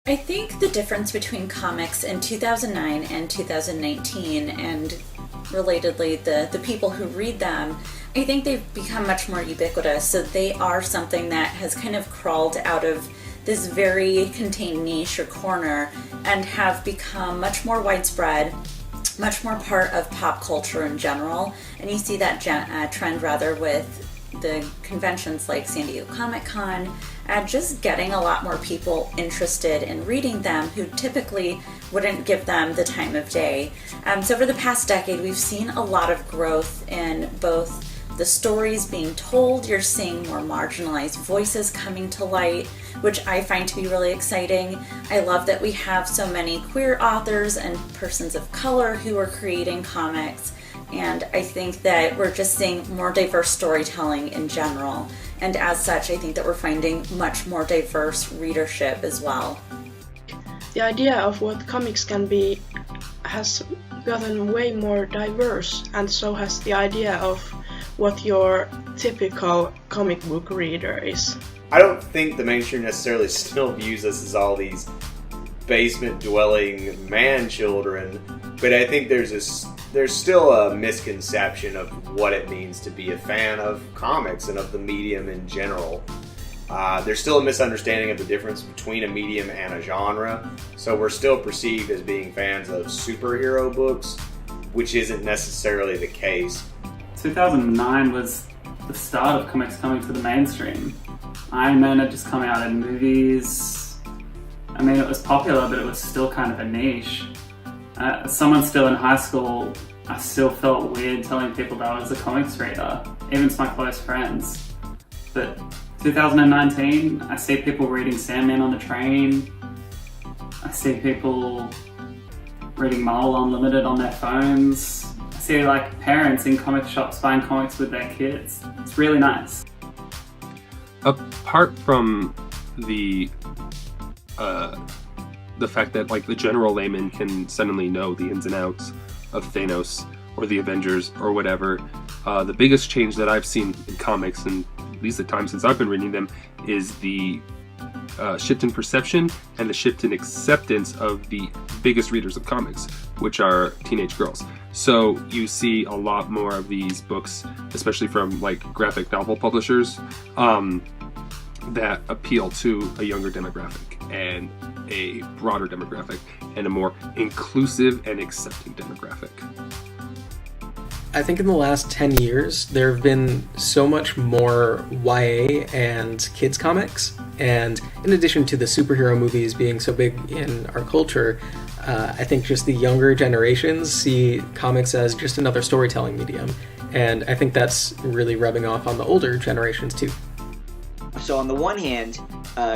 I think the difference between comics in 2009 and 2019, and relatedly the people who read them, I think they've become much more ubiquitous. So they are something that has kind of crawled out of this very contained niche or corner and have become much more widespread, much more part of pop culture in general. And you see that trend rather with the conventions like San Diego Comic-Con, just getting a lot more people interested in reading them who typically wouldn't give them the time of day. So over the past decade, we've seen a lot of growth in both the stories being told. You're seeing more marginalized voices coming to light, which I find to be really exciting. I love that we have so many queer authors and persons of color who are creating comics. And I think that we're just seeing more diverse storytelling in general. And as such, I think that we're finding much more diverse readership as well. The idea of what comics can be has gotten way more diverse, and so has the idea of what your typical comic book reader is. I don't think the mainstream necessarily still views us as all these basement-dwelling man-children, but I think there's still a misconception of what it means to be a fan of comics and of the medium in general. There's still a misunderstanding of the difference between a medium and a genre, so we're still perceived as being fans of superhero books, which isn't necessarily the case. 2009 was the start of comics coming to the mainstream. Iron Man had just come out in movies. I mean, it was popular, but it was still kind of a niche. Someone still in high school, I still felt weird telling people that I was a comics reader, even to my close friends. But 2019, I see people reading Sandman on the train. I see people reading Marvel Unlimited on their phones. I see like parents in comic shops buying comics with their kids. It's really nice. Apart from the fact that like the general layman can suddenly know the ins and outs of Thanos or the Avengers or whatever, the biggest change that I've seen in comics, and at least the time since I've been reading them, is the shift in perception and the shift in acceptance of the biggest readers of comics, which are teenage girls. So you see a lot more of these books, especially from like graphic novel publishers, that appeal to a younger demographic and a broader demographic and a more inclusive and accepting demographic. I think in the last 10 years, there have been so much more YA and kids comics. And in addition to the superhero movies being so big in our culture, I think just the younger generations see comics as just another storytelling medium. And I think that's really rubbing off on the older generations too. So on the one hand,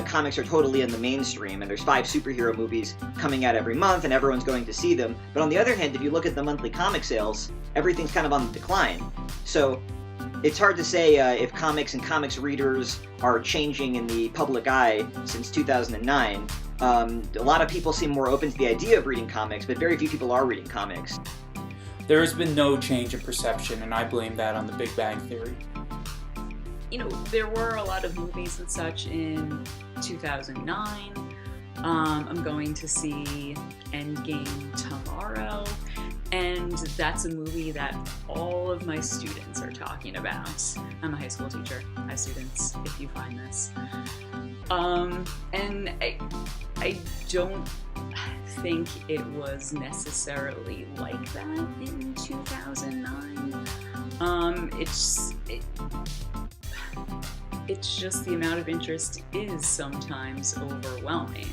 comics are totally in the mainstream, and there's 5 superhero movies coming out every month, and everyone's going to see them. But on the other hand, if you look at the monthly comic sales, everything's kind of on the decline. So it's hard to say if comics and comics readers are changing in the public eye since 2009. A lot of people seem more open to the idea of reading comics, but very few people are reading comics. There has been no change in perception, and I blame that on the Big Bang Theory. You know, there were a lot of movies and such in 2009. I'm going to see Endgame tomorrow, and that's a movie that all of my students are talking about. I'm a high school teacher. Hi students, if you find this. And I don't think it was necessarily like that in 2009. It's just the amount of interest is sometimes overwhelming.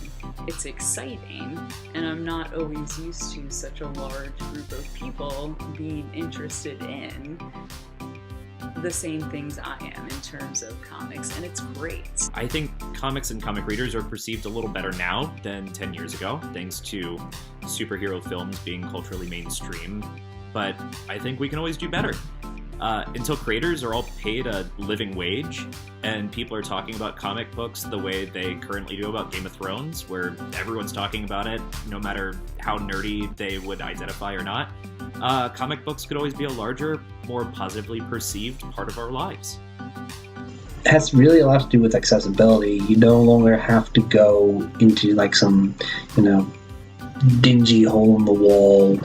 It's exciting, and I'm not always used to such a large group of people being interested in the same things I am in terms of comics, and it's great. I think comics and comic readers are perceived a little better now than 10 years ago, thanks to superhero films being culturally mainstream, but I think we can always do better. Until creators are all paid a living wage, and people are talking about comic books the way they currently do about Game of Thrones, where everyone's talking about it, no matter how nerdy they would identify or not, comic books could always be a larger, more positively perceived part of our lives. has really a lot to do with accessibility. You no longer have to go into like some, dingy hole in the wall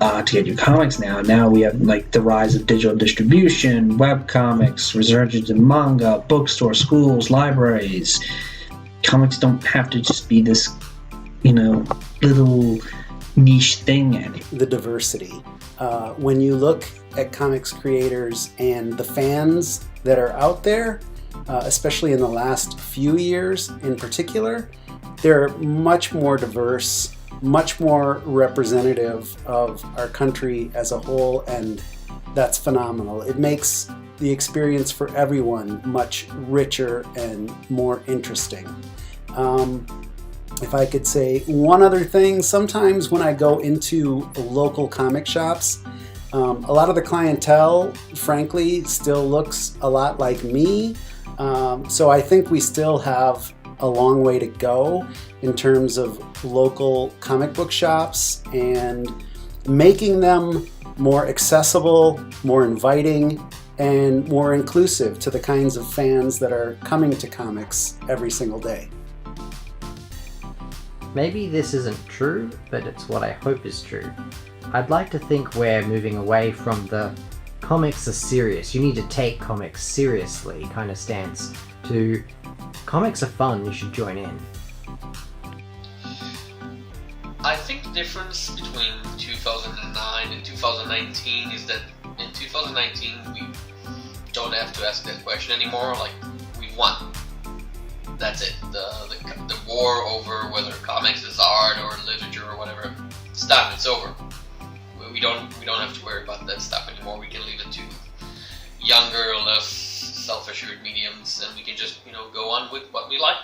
to get your comics now. Now we have like the rise of digital distribution, web comics, resurgence in manga, bookstores, schools, libraries. Comics don't have to just be this, little niche thing anymore. The diversity. When you look at comics creators and the fans that are out there, especially in the last few years in particular, they're much more diverse, much more representative of our country as a whole, and that's phenomenal. It makes the experience for everyone much richer and more interesting. If I could say one other thing, sometimes when I go into local comic shops, a lot of the clientele, frankly, still looks a lot like me. So I think we still have a long way to go in terms of local comic book shops and making them more accessible, more inviting, and more inclusive to the kinds of fans that are coming to comics every single day. Maybe this isn't true, but it's what I hope is true. I'd like to think we're moving away from the comics are serious, you need to take comics seriously kind of stance to comics are fun, you should join in. I think the difference between 2009 and 2019 is that in 2019 we don't have to ask that question anymore. Like, we won. That's it. The war over whether comics is art or literature or whatever, it's done. It's over. We don't have to worry about that stuff anymore. We can leave it to younger, less self-assured mediums, and we can just go on with what we like.